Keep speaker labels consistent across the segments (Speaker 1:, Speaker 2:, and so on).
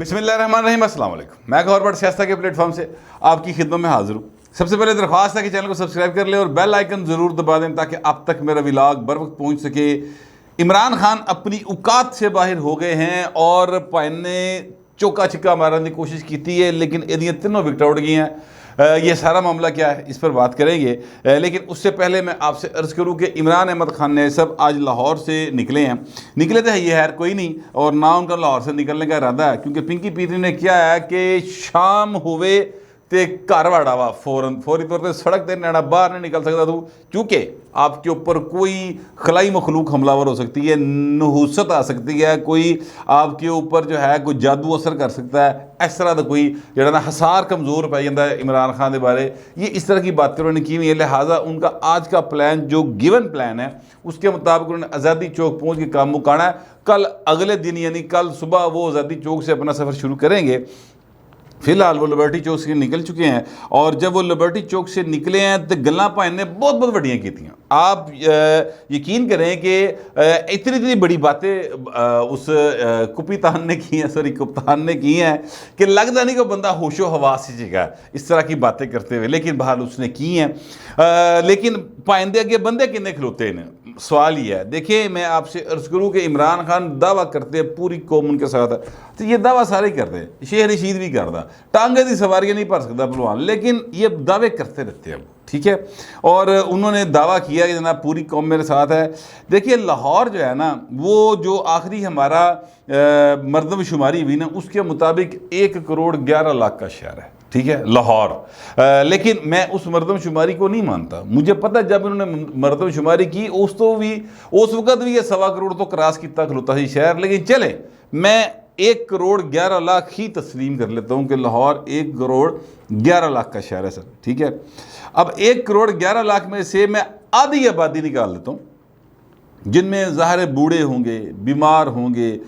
Speaker 1: बिस्मिल्लाहिर्रहमानिर्रहीम, अस्सलाम वालेकुम। मैं गौर बट सियासत के प्लेटफॉर्म से आपकी खिदमत में हाजिर हूँ। सबसे पहले दरख्वास्त है कि चैनल को सब्सक्राइब कर लें और बेल आइकन ज़रूर दबा दें ताकि अब तक मेरा व्लॉग बर वक्त पहुँच सके। इमरान खान अपनी औकात से बाहर हो गए हैं और पाइन ने चौका छिक्का मारने की कोशिश की है, लेकिन यदि तीनों विकेट उड़ गई हैं। ये सारा मामला क्या है इस पर बात करेंगे, लेकिन उससे पहले मैं आपसे अर्ज़ करूं कि इमरान अहमद खान ने सब आज लाहौर से निकले हैं। निकले तो है ये खैर कोई नहीं, और ना उनका लाहौर से निकलने का इरादा है, क्योंकि पिंकी पीतरी ने क्या है कि शाम हुए तो घर वाड़ा वा फौरी तौर पर सड़क पर नैना बाहर नहीं निकल सकता तू, क्योंकि आपके ऊपर कोई खलाई मखलूक हमलावर हो सकती है, नहुसत आ सकती है, कोई आपके ऊपर जो है कोई जादू असर कर सकता है। इस तरह का कोई जरा ना हसार कमज़ोर पै जाता है इमरान खान के बारे, ये इस तरह की बातें उन्होंने की हुई है। लिहाजा उनका आज का प्लान जो गिवन प्लान है उसके मुताबिक उन्होंने आज़ादी चौक पहुँच के काम मुकाना है। कल अगले दिन यानी कल सुबह वो आज़ादी चौक से अपना सफ़र शुरू करेंगे। फिलहाल वो लिबर्टी चौक से निकल चुके हैं, और जब वो लिबर्टी चौक से निकले हैं तो गल्लां भाई ने बहुत बहुत वड्डियां की थी। आप यकीन करें कि इतनी इतनी बड़ी बातें उस कुपितान ने की हैं, सॉरी कप्तान ने की हैं कि लगता नहीं कि बंदा होशो हवास से जगह इस तरह की बातें करते हुए, लेकिन बहरहाल उसने की हैं। लेकिन पाइंदे अगे बंदे किन्ने खलोते हैं, सवाल ये है। देखिए मैं आपसे अर्ज़ करूँ कि इमरान खान दावा करते हैं पूरी कौम उनके साथ है, तो ये दावा सारे ही करते हैं। शेर रशीद भी करता, टांगे की सवारियाँ नहीं भर सकता पहलवान, लेकिन ये दावे करते रहते हैं, ठीक है। और उन्होंने दावा किया कि जनाब पूरी कौम मेरे साथ है। देखिए लाहौर जो है ना, वो जो आखिरी हमारा मरदमशुमारी हुई ना, उसके मुताबिक 1,11,00,000 का शहर है, ठीक है लाहौर। लेकिन मैं उस मरदमशुमारी को नहीं मानता। मुझे पता जब उन्होंने मरदमशुमारी की उस वक्त भी ये 1.25 करोड़ तो क्रॉस किया खलोता ही शहर, लेकिन चले मैं 1,11,00,000 ही तस्लीम कर लेता हूँ कि लाहौर 1,11,00,000 का शहर है सर, ठीक है। अब 1,11,00,000 में से मैं आधी आबादी निकाल लेता हूँ, जिनमें ज़ाहिर बूढ़े होंगे, बीमार होंगे,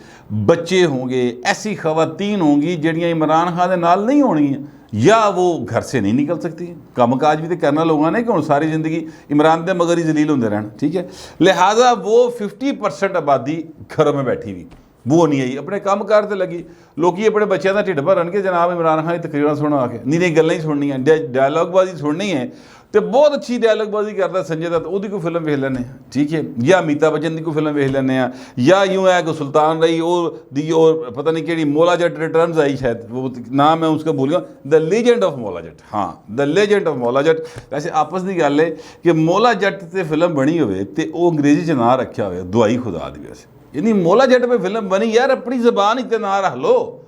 Speaker 1: बच्चे होंगे, ऐसी खवातीन होंगी जड़ियाँ इमरान खान के नाल नहीं होनी हैं, या वो घर से नहीं निकल सकती। काम काज भी तो करना लोगों ने कि हम सारी ज़िंदगी इमरान के मगर ही जलील होंगे रहना, ठीक है। लिहाजा वो 50% आबादी घरों में बैठी हुई, वो नहीं आई, अपने काम कार से लगी। लोग अपने बच्चों का ढिड भरन के जनाब इमरान खान की तकरीरें सुनो आके, नहीं गल्लां ही सुननी है, डायलॉगबाजी सुननी है। तो बहुत अच्छी डायलॉगबाजी करता संजय दत्त, वो कोई फिल्म वेख लें, ठीक है, या अमिताभ बच्चन की कोई फिल्म वेख लें, या यूँ है कि सुल्तान रही और पता नहीं कि मौला जट रिटर्न्स आई, शायद वो नाम है उसका भूल गया, the legend of Maula Jatt. हाँ, the legend of Maula Jatt. वैसे आपस की गल है कि मौला जट से फिल्म बनी हो तो अंग्रेजी च ना रखा हो दुआई खुदा दी, वैसे यानी मौला जट पे फिल्म बनी, यार अपनी जबान इतने ना रख लो।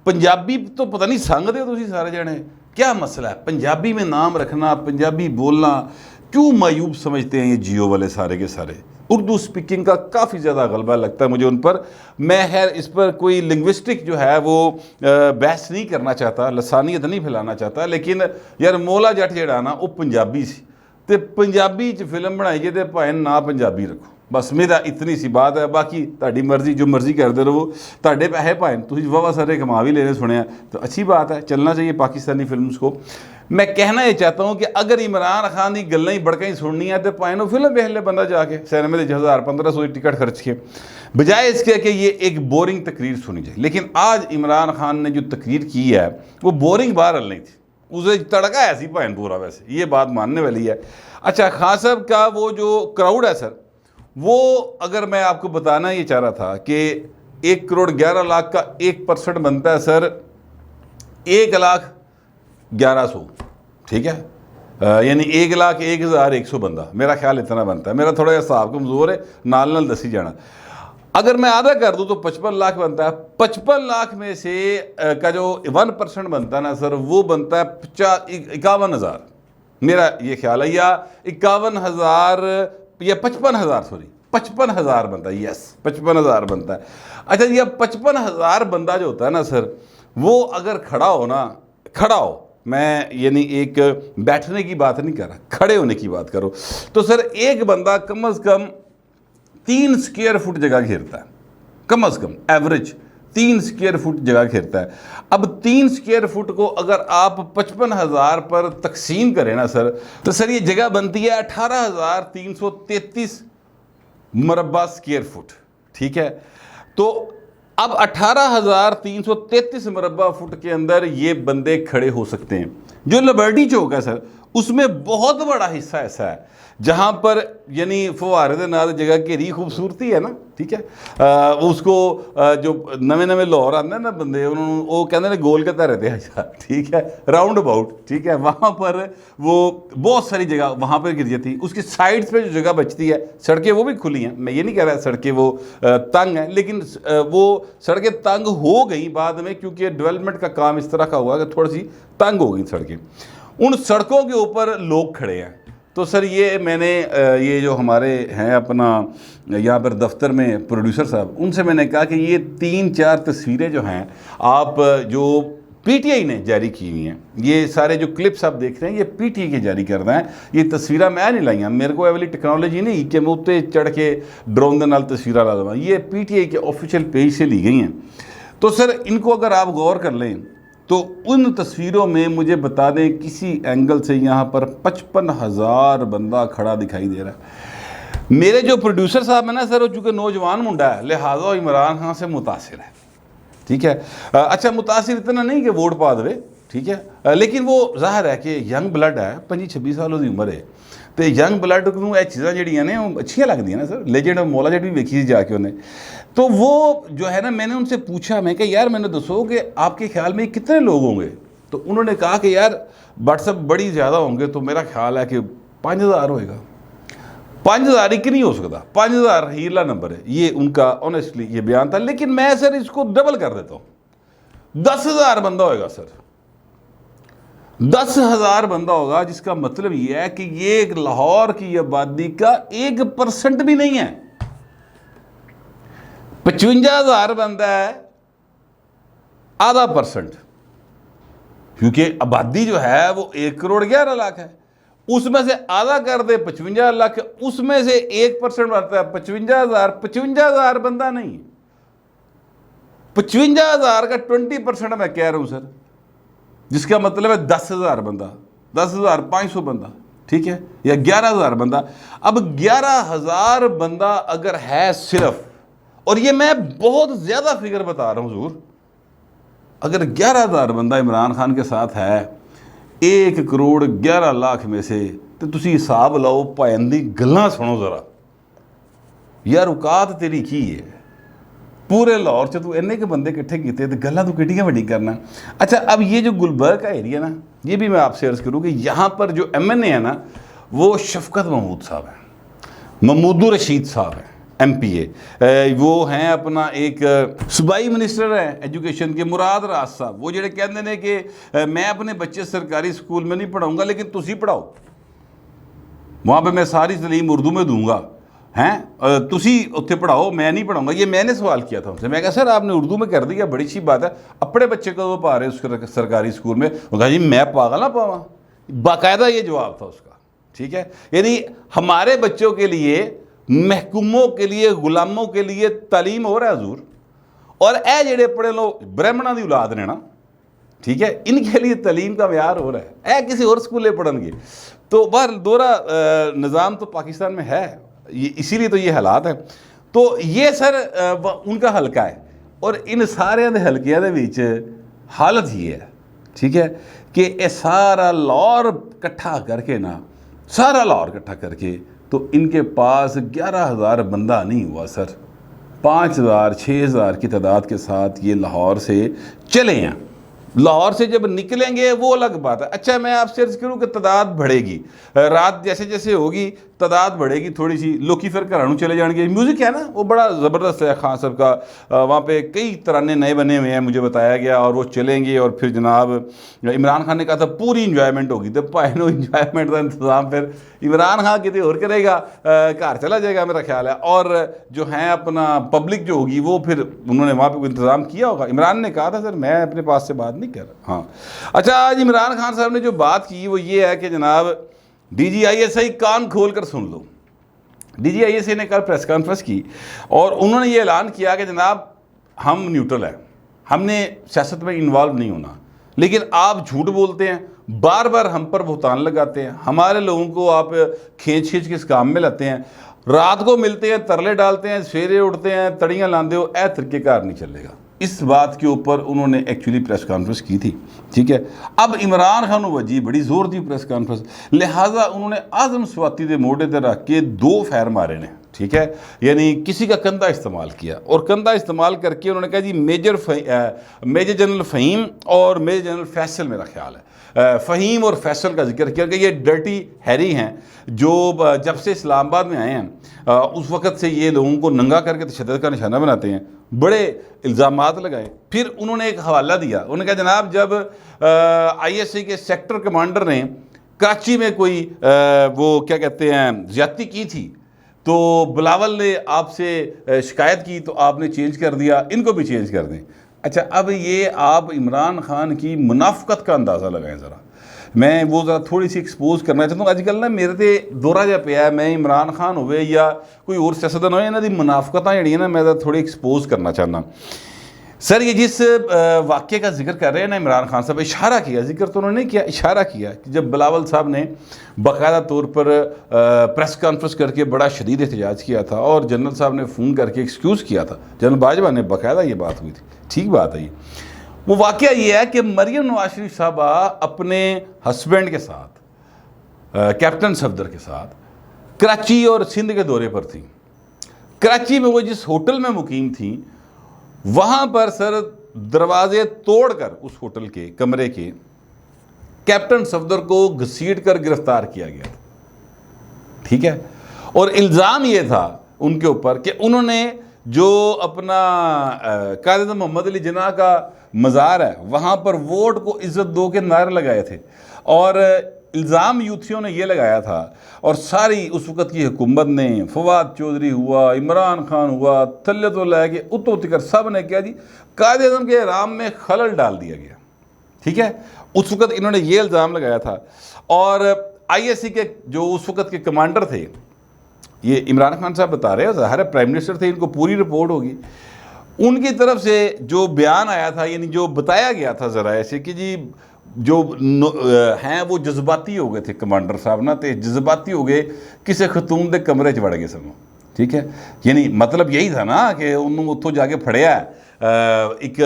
Speaker 1: पंजाबी तो पता नहीं संगते हो तुम सारे जने, क्या मसला है पंजाबी में नाम रखना, पंजाबी बोलना क्यों मायूब समझते हैं ये जियो वाले सारे के सारे। उर्दू स्पीकिंग का काफ़ी ज़्यादा गलबा लगता है मुझे उन पर। मैं खैर इस पर कोई लिंग्विस्टिक जो है वो बहस नहीं करना चाहता, लसानियत नहीं फैलाना चाहता, लेकिन यार मौला जट जड़ा ना वो पंजाबी सी, तो पंजाबी च फिल्म बनाई जे तो भाएं ना पंजाबी रखो, बस मेरा इतनी सी बात है। बाकी ताड़ी मर्जी, जो मर्जी करते रहो, ताड़े पैसे भाएं तुम वावा सारे कमा भी लेने सुने तो अच्छी बात है, चलना चाहिए पाकिस्तानी फिल्म्स को। मैं कहना ये चाहता हूँ कि अगर इमरान खान की गल्लां ही बड़का ही सुननी है तो भाएं फिल्म वेख ले बंदा जाके सिनेमा के 1,000-1,500 टिकट खर्च के, बजाय इसके कि ये एक बोरिंग तकरीर सुनी जाए। लेकिन आज इमरान खान ने जो तकरीर की है वो बोरिंग बहरहाल नहीं थी, उसे तड़का ऐसी भाएं पूरा, वैसे ये बात मानने वाली है। अच्छा, खान साहब का वो जो क्राउड है सर, वो अगर मैं आपको बताना ये चाह रहा था कि 1,11,00,000 का 1% बनता है सर 1,11,100, ठीक है, यानी 1,01,100 बंदा, मेरा ख्याल इतना बनता है। मेरा थोड़ा हिसाब कमज़ोर है, नाल दसी जाना। अगर मैं आधा कर दूँ तो 55 लाख बनता है। 55 लाख में से का जो 1% बनता है ना सर, वो बनता है 51,000, मेरा ये ख्याल है, या 51,000 या 55,000, सॉरी 55,000 बनता है, यस 55,000 बनता है। अच्छा, ये 55,000 बंदा जो होता है ना सर, वो अगर खड़ा हो ना, खड़ा हो, मैं यानी एक बैठने की बात नहीं कर रहा, खड़े होने की बात करो, तो सर एक बंदा कम से कम 3 स्क्वायर फुट जगह घेरता है, कम से कम एवरेज 3 स्क्वायर फुट जगह घेरता है। अब 3 स्क्वायर फुट को अगर आप 55,000 पर तकसीम करें ना सर, तो सर ये जगह बनती है 18,333 मरबा स्क्वायर फुट, ठीक है। तो अब 18,333 मुरब्बा फुट के अंदर ये बंदे खड़े हो सकते हैं। जो लिबर्टी चौक है सर, उसमें बहुत बड़ा हिस्सा ऐसा है जहाँ पर यानी फुहारे दे नाल जगह घेरी खूबसूरती है ना, ठीक है। उसको जो नवे नवे लाहौर आते हैं ना बंदे, उन्होंने वो कहते हैं गोल के तरह थे अच्छा, ठीक है, राउंड अबाउट, ठीक है। वहाँ पर वो बहुत सारी जगह वहाँ पर गिर जाती, उसकी साइड्स पे जो जगह बचती है, सड़कें वो भी खुली हैं, मैं ये नहीं कह रहा सड़कें वो तंग हैं, लेकिन वो सड़कें तंग हो गई बाद में, क्योंकि डेवलपमेंट का काम इस तरह का हुआ कि थोड़ी सी तंग हो गई सड़कें। उन सड़कों के ऊपर लोग खड़े हैं। तो सर ये मैंने ये जो हमारे हैं अपना यहाँ पर दफ्तर में प्रोड्यूसर साहब, उनसे मैंने कहा कि ये 3-4 तस्वीरें जो हैं आप जो पीटीआई ने जारी की हुई हैं, ये सारे जो क्लिप्स आप देख रहे हैं ये पीटीआई के जारी कर रहे हैं। ये तस्वीरें मैं नहीं लाइया, मेरे को वाली टेक्नोलॉजी नहीं कि मैं उत्ते चढ़ के ड्रोन के नाल तस्वीरें ला देवां, ये पीटीआई के ऑफिशियल पेज से ली गई हैं। तो सर इनको अगर आप गौर कर लें तो उन तस्वीरों में मुझे बता दें किसी एंगल से यहाँ पर 55,000 बंदा खड़ा दिखाई दे रहा है। मेरे जो प्रोड्यूसर साहब है ना सर, वो चूँकि नौजवान मुंडा है, लिहाजा इमरान खान से मुतासिर है, ठीक है। अच्छा मुतासिर इतना नहीं कि वोट पा दे, ठीक है, लेकिन वो जाहिर है कि यंग ब्लड है, 25-26 सालों की उम्र है, तो यंग ब्लड को यह चीज़ां जड़ियाँ ने अच्छियाँ लगदियाँ ना सर। लेजेंड मौला जेट भी वेखी जाके उन्हें, तो वो जो है ना, मैंने उनसे पूछा, मैं कि यार मैंने दसो कि आपके ख्याल में कितने लोग होंगे। तो उन्होंने कहा कि यार व्हाट्सअप बड़ी ज़्यादा होंगे, तो मेरा ख्याल है कि 5,000 होएगा। 5,000 एक नहीं हो सकता, 5,000 हीला नंबर है, ये उनका ऑनेस्टली ये बयान था। लेकिन मैं सर इसको डबल कर देता हूँ, 10,000 बंदा होएगा सर, 10,000 बंदा होगा, जिसका मतलब ये है कि ये एक लाहौर की आबादी का 1% भी नहीं है। 55,000 बंदा है, आधा % क्योंकि आबादी जो है वो 1,11,00,000 है, उसमें से आधा कर दे 55 लाख, उसमें से 1% बढ़ता है 55,000। 55,000 बंदा नहीं, 55,000 का 20% मैं कह रहा हूं सर, जिसका मतलब है 10,000 बंदा, 10,500 बंदा, ठीक है, या 11,000 बंदा। अब 11,000 बंदा अगर है सिर्फ, और ये मैं बहुत ज़्यादा फिगर बता रहा हूँ हुजूर, अगर 11,000 बंदा इमरान खान के साथ है 1,11,00,000 में से, तो तुसी हिसाब लाओ, भैन दी गल्लां सुनो ज़रा यार, औकात तेरी की है, पूरे लाहौर च तू इन्ने के बंदे इकट्ठे किए तो गल्लां तू किड्डियां वड्डी करना। अच्छा अब ये जो गुलबर्ग का एरिया ना, ये भी मैं आपसे अर्ज़ करूँ कि यहाँ पर जो MNA है ना, वो शफकत महमूद साहब हैं, महमूदुर रशीद साहब हैं MPA, वो हैं अपना एक सूबाई मिनिस्टर है एजुकेशन के मुराद राज साहब, वो जेडे कहते हैं कि मैं अपने बच्चे सरकारी स्कूल में नहीं पढ़ाऊँगा, लेकिन तुसी पढ़ाओ, वहाँ पे मैं सारी तलीम उर्दू में दूंगा, हैं तुसी उत्थे पढ़ाओ, मैं नहीं पढ़ाऊँगा। ये मैंने सवाल किया था उनसे, मैं कहा सर आपने उर्दू में कर दिया, बड़ी अच्छी बात है, अपने बच्चे को वो पा रहे उस सरकारी स्कूल में। वो कहा जी मैं पागल ना पावा, बाकायदा ये जवाब था उसका, ठीक है। यानी हमारे बच्चों के लिए, महकूमों के लिए, गुलामों के लिए तालीम हो रहा है हजूर, और ए जेड़े पढ़े लोग ब्राह्मणों की औलाद ने ना, ठीक है, इनके लिए तालीम का म्यार हो रहा है, ए किसी और स्कूले पढ़नगे। तो बाहर दोहरा निज़ाम तो पाकिस्तान में है, इसीलिए तो ये हालात है। तो ये सर उनका हल्का है, और इन सारे हल्कियां दे विच हालत ही है, ठीक है, कि ये सारा लाहौर इकट्ठा करके ना, सारा लाहौर इकट्ठा करके, तो इनके पास 11,000 बंदा नहीं हुआ सर, 5,000 6,000 की तादाद के साथ ये लाहौर से चले हैं। लाहौर से जब निकलेंगे वो अलग बात है। अच्छा मैं आपसे अर्ज़ करूँ कि तादाद बढ़ेगी, रात जैसे जैसे होगी तादाद बढ़ेगी थोड़ी सी, लोग फिर घरों चले जाएंगे। म्यूज़िक है ना वो बड़ा ज़बरदस्त है, खान साहब का वहाँ पे कई तराने नए बने हुए हैं मुझे बताया गया, और वो चलेंगे, और फिर जनाब इमरान खान ने कहा था पूरी इंजॉयमेंट होगी, तो पाइनो इंजॉयमेंट का इंतज़ाम फिर इमरान खान कितने और करेगा, घर चला जाएगा मेरा ख्याल है। और जो है अपना पब्लिक जो होगी वो फिर उन्होंने वहाँ पर इंतज़ाम किया होगा। इमरान ने कहा था सर मैं अपने पास से बात नहीं कर रहा। हाँ अच्छा, आज इमरान खान साहब ने जो बात की वो ये है कि जनाब DGISI कान खोल कर सुन लो। DGISI ने कल प्रेस कॉन्फ्रेंस की और उन्होंने ये ऐलान किया कि जनाब हम न्यूट्रल हैं, हमने सियासत में इन्वॉल्व नहीं होना, लेकिन आप झूठ बोलते हैं, बार बार हम पर भुगतान लगाते हैं, हमारे लोगों को आप खींच खींच के इस काम में लाते हैं। रात को मिलते हैं, तरले डालते हैं, सवेरे उठते हैं, तड़ियाँ लाते हो, ए तरीक़ेकार नहीं चलेगा। इस बात के ऊपर उन्होंने एक्चुअली प्रेस कॉन्फ्रेंस की थी, ठीक है। अब इमरान खान वजी बड़ी जोर दी प्रेस कॉन्फ्रेंस, लिहाजा उन्होंने आज़म स्वाति के मोढ़े पर रख के 2 फैर मारे ने, ठीक है, यानी किसी का कंधा इस्तेमाल किया, और कंधा इस्तेमाल करके उन्होंने कहा जी मेजर जनरल फ़हीम और मेजर जनरल फैसल, मेरा ख्याल है फ़हीम और फैसल का जिक्र किया कि ये डर्टी हैरी हैं जो जब से इस्लामाबाद में आए हैं उस वक़्त से ये लोगों को नंगा करके तशद्दुद का निशाना बनाते हैं, बड़े इल्ज़ामात लगाए। फिर उन्होंने एक हवाला दिया, उन्होंने कहा जनाब जब ISI के सेक्टर कमांडर ने कराची में कोई वो क्या कहते हैं ज़्यादती की थी तो बिलावल ने आपसे शिकायत की तो आपने चेंज कर दिया, इनको भी चेंज कर दें। अच्छा, अब ये आप इमरान खान की मुनाफ़क़त का अंदाज़ा लगाएं ज़रा। मैं वो ज़रा थोड़ी सी एक्सपोज करना चाहता हूँ। अजकल ना मेरे ते दौरा जहा पे है, मैं इमरान खान होवे या कोई और सियासतदान हो, इन्हों की मुनाफ़क़तां जिहड़ियां ना मैं थोड़ी एक्सपोज करना चाहना। सर ये जिस वाक़े का जिक्र कर रहे हैं ना इमरान खान साहब, इशारा किया, जिक्र तो उन्होंने किया, इशारा किया कि जब बिलावल साहब ने बाकायदा तौर पर प्रेस कॉन्फ्रेंस करके बड़ा शदीद एहतजाज किया था और जनरल साहब ने फ़ोन करके एक्सक्यूज़ किया था, जनरल बाजवा ने बाकायदा ये बात हुई थी, ठीक बात है ये। वो वाक़या ये है कि मरियम नवाज शरीफ साहबा अपने हस्बैंड के साथ कैप्टन सफदर के साथ कराची और सिंध के दौरे पर थी। कराची में वो जिस होटल में मुकीम थी वहाँ पर सर दरवाजे तोड़कर उस होटल के कमरे के कैप्टन सफदर को घसीट कर गिरफ्तार किया गया था, ठीक है। और इल्ज़ाम ये था उनके ऊपर कि उन्होंने जो अपना कायद मोहम्मद अली जिन्ना का मज़ार है वहाँ पर वोट को इज़्ज़त दो के नारे लगाए थे, और इल्ज़ाम यूथियों ने ये लगाया था, और सारी उस वक़्त की हुकूमत ने, फवाद चौधरी हुआ, इमरान खान हुआ, थल्ले तो लै के उतो तिकर सब ने किया जी कायद आज़म के राम में खलल डाल दिया गया, ठीक है। उस वक़्त इन्होंने ये इल्ज़ाम लगाया था। और ISI के जो उस वक़्त के कमांडर थे, ये इमरान खान साहब बता रहे हैं, ज़ाहिर है प्राइम मिनिस्टर थे, इनको पूरी रिपोर्ट होगी, उनकी तरफ से जो बयान आया था, यानी जो बताया गया था ज़रा ऐसे कि जी जो हैं वो जज्बाती हो गए थे कमांडर साहब ना, तो जज्बाती हो गए, किसी खतून के कमरे च वड़ गए सन, ठीक है। यानी मतलब यही था ना कि उन्होंने उत्थों जाके फड़िया एक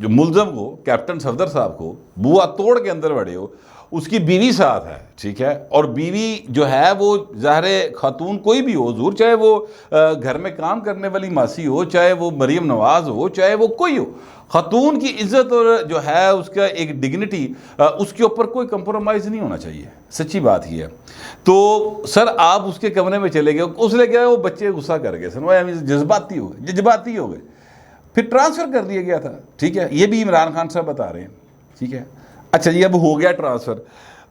Speaker 1: जो मुलजम को, कैप्टन सफदर साहब को बुआ तोड़ के अंदर वड़े हो, उसकी बीवी साथ है, ठीक है। और बीवी जो है वो ज़ाहिर खातून कोई भी हो हुज़ूर, चाहे वो घर में काम करने वाली मासी हो, चाहे वो मरियम नवाज़ हो, चाहे वो कोई हो, खातून की इज़्ज़त और जो है उसका एक डिग्निटी, उसके ऊपर कोई कंप्रोमाइज़ नहीं होना चाहिए, सच्ची बात ही है। तो सर आप उसके कमरे में चले गए, उसने क्या वो बच्चे गुस्सा कर गए, सर वो जज्बाती हो गए, फिर ट्रांसफ़र कर दिया गया था, ठीक है। ये भी इमरान खान साहब बता रहे हैं, ठीक है। अच्छा जी, अब हो गया ट्रांसफ़र,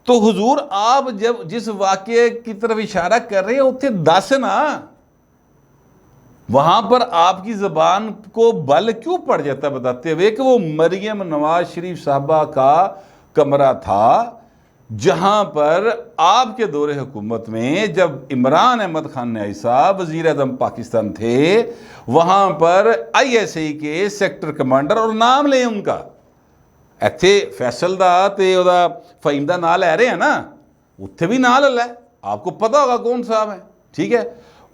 Speaker 1: तो हुजूर आप जब जिस वाक़े की तरफ इशारा कर रहे हैं उत्थे दस ना, वहाँ पर आपकी ज़बान को बल क्यों पड़ जाता बताते हुए कि वो मरियम नवाज शरीफ साहबा का कमरा था जहाँ पर आपके दौरे हुकूमत में जब इमरान अहमद खान न्याई साहब वज़ीर आज़म पाकिस्तान थे, वहाँ पर ISI के सेक्टर कमांडर, और नाम लें उनका, ਇੱਥੇ फैसल ਦਾ ਤੇ ਉਹਦਾ फ़हीम ਦਾ नाम ले रहे हैं ना, उत्थे भी नाम ले, आपको पता होगा कौन साहब है, ठीक है।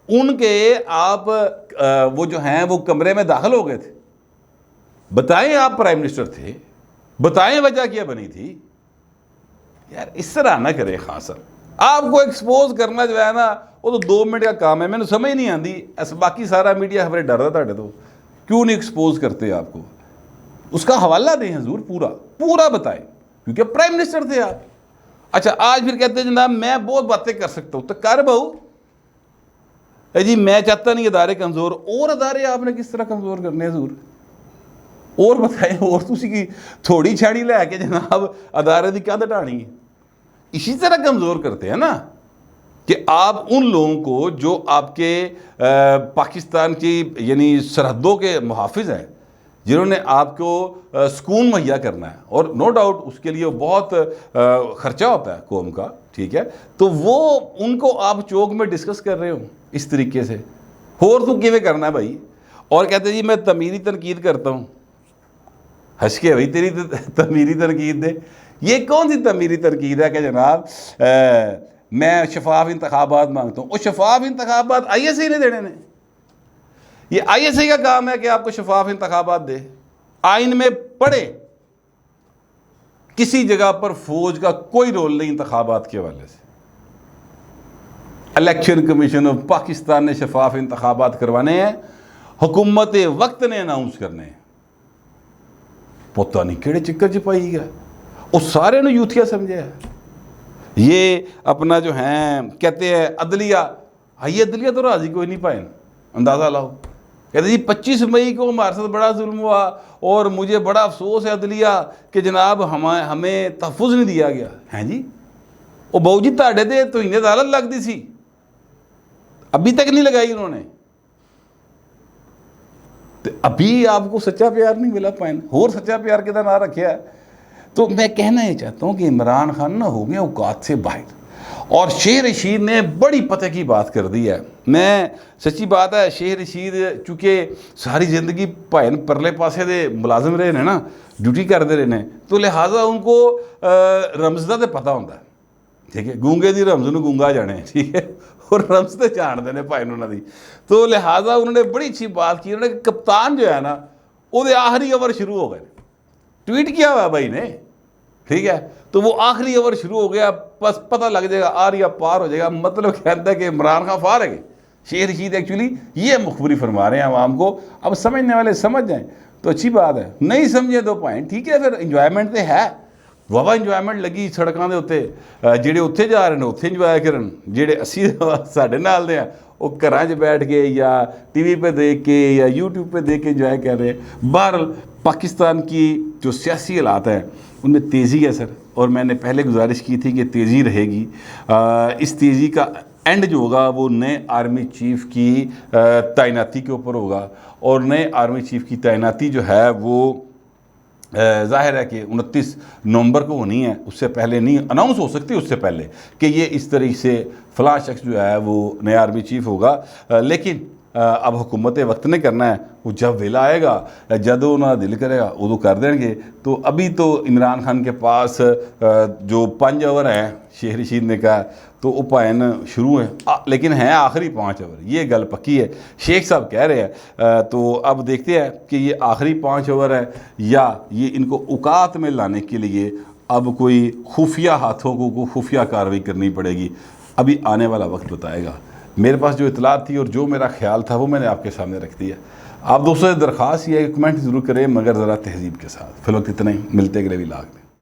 Speaker 1: उनके आप वो जो हैं वो कमरे में दाखिल हो गए थे, बताएं आप प्राइम मिनिस्टर थे, बताएं वजह क्या बनी थी। यार इस तरह ना करें खान साहब, आपको एक्सपोज करना जो है ना वो तो 2 मिनट का काम है, मैंने समझ नहीं आती, बाकी सारा मीडिया हमारे डरदा ताड़े तो क्यों नहीं एक्सपोज करते आपको, उसका हवाला दें हजूर, पूरा बताएं, क्योंकि प्राइम मिनिस्टर थे आप। अच्छा आज फिर कहते हैं जनाब मैं बहुत बातें कर सकता हूँ, तो कर बहू जी, मैं चाहता नहीं अदारे कमज़ोर, और अदारे आपने किस तरह कमज़ोर करने हजूर, और बताएं, और तुसी की थोड़ी छाड़ी लैके जनाब अदारे की कंध ढाणी है, इसी तरह कमज़ोर करते हैं ना कि आप उन लोगों को जो आपके पाकिस्तान की यानी सरहदों के मुहाफिज हैं, जिन्होंने आपको सुकून मुहैया करना है, और नो डाउट उसके लिए बहुत ख़र्चा होता है कौम का, ठीक है, तो वो उनको आप चौक में डिस्कस कर रहे हो इस तरीके से, और तू किवें करना है भाई, और कहते जी मैं तमीरी तनकीद करता हूँ, हंस के भाई तेरी तमीरी तनकीद दे, ये कौन सी तमीरी तनकीद है कि जनाब मैं शफाफ इंतखाबात मांगता हूँ। और शफाफ इंतखाबात ISI ने देने ने, ये ISI का काम है कि आपको शफाफ इंतखाबात दे। आइन में पढ़े, किसी जगह पर फौज का कोई रोल नहीं इंतखाबात के हवाले से। इलेक्शन कमीशन ऑफ पाकिस्तान ने शफाफ इंतखाबात करवाने हैं, हुकूमत वक्त ने अनाउंस करने हैं। पता नहीं केड़े चक्कर च पाई गया, और सारे ने यूथिया समझे है। ये अपना जो है कहते हैं अदलिया, ये अदलिया तो राजी कोई नहीं पाए, अंदाज़ा लाओ। कहते जी 25 मई को हमारे साथ बड़ा जुल्म हुआ और मुझे बड़ा अफसोस है अदलिया कि जनाब हमें तहफ़ुज़ नहीं दिया गया। हैं जी, वो बहू जी ताड़े दे तो इन्हें अदालत लगती सी, अभी तक नहीं लगाई उन्होंने। तो अभी आपको सच्चा प्यार नहीं मिला पाए, होर सच्चा प्यार के ना रखा है। तो मैं कहना ये चाहता हूँ कि इमरान खान ना हो गया औकात से बाहर, और शेख रशीद ने बड़ी पते की बात कर दी है। मैं सच्ची बात है, शेख रशीद चूँकि सारी ज़िंदगी भाई परले पासे दे मुलाजम रहे ने ना, ड्यूटी करते रहे ने, तो लिहाजा उनको रमज़ का तो पता होता है, ठीक है। गूंगे दी रमज़ नूं गूंगा जाने, ठीक है, और रमज़ तो जानते हैं भाई उन्होंने दी। तो लिहाजा उन्होंने बड़ी अच्छी बात की। उन्होंने कप्तान जो है ना, वो आखिरी ओवर शुरू हो गए, ट्वीट किया हुआ भाई ने, ठीक है। तो वो आखिरी ओवर शुरू हो गया, बस पता लग जाएगा आर या पार हो जाएगा। मतलब कहता है कि इमरान खान फार है। शेख रशीद एक्चुअली ये मुखबरी फरमा रहे हैं आवाम को, अब समझने वाले समझ जाएं तो अच्छी बात है, नहीं समझे तो पाएँ, ठीक है। फिर इंजॉयमेंट तो है, वावा इंजॉयमेंट लगी सड़कों के उत्ते, ਜਿਹੜੇ ਉੱਥੇ जा रहे हैं उत्थे इंजॉय करन, ਜਿਹੜੇ ਅਸੀਂ ਸਾਡੇ ਨਾਲ ਦੇ ਆ वो घरां 'च बैठ के या TV पे देख के या YouTube पे देख के इंजॉय कर रहे हैं। बहरहाल पाकिस्तान की जो सियासी हालात हैं उनमें तेज़ी है सर, और मैंने पहले गुजारिश की थी कि तेज़ी रहेगी। इस तेज़ी का एंड जो होगा वो नए आर्मी चीफ़ की तैनाती के ऊपर होगा, और नए आर्मी चीफ़ की तैनाती जो है वो ज़ाहिर है कि 29 नवंबर को होनी है, उससे पहले नहीं अनाउंस हो सकती, उससे पहले कि ये इस तरीके से फ़लाँ शख्स जो है वो नया आर्मी चीफ़ होगा। लेकिन अब हुकूमत वक्त ने करना है, वो जब वेला आएगा, जब उन्होंने दिल करेगा उदो कर देंगे। तो अभी तो इमरान खान के पास जो 5 ओवर हैं, शेख रशीद ने कहा, तो वो पायन शुरू है, लेकिन हैं आखिरी 5 ओवर, ये गल पक्की है, शेख साहब कह रहे हैं। तो अब देखते हैं कि ये आखिरी 5 ओवर है या ये इनको औकात में लाने के लिए अब कोई खुफिया हाथों को खुफिया कार्रवाई करनी पड़ेगी। अभी आने वाला वक्त बताएगा। मेरे पास जो इतलात थी और जो मेरा ख्याल था वो मैंने आपके सामने रख दिया। आप दोस्तों से दरख्वास्त ये है कि कमेंट ज़रूर करें, मगर ज़रा तहज़ीब के साथ। फिलहाल इतना ही, मिलते अगले व्लॉग में।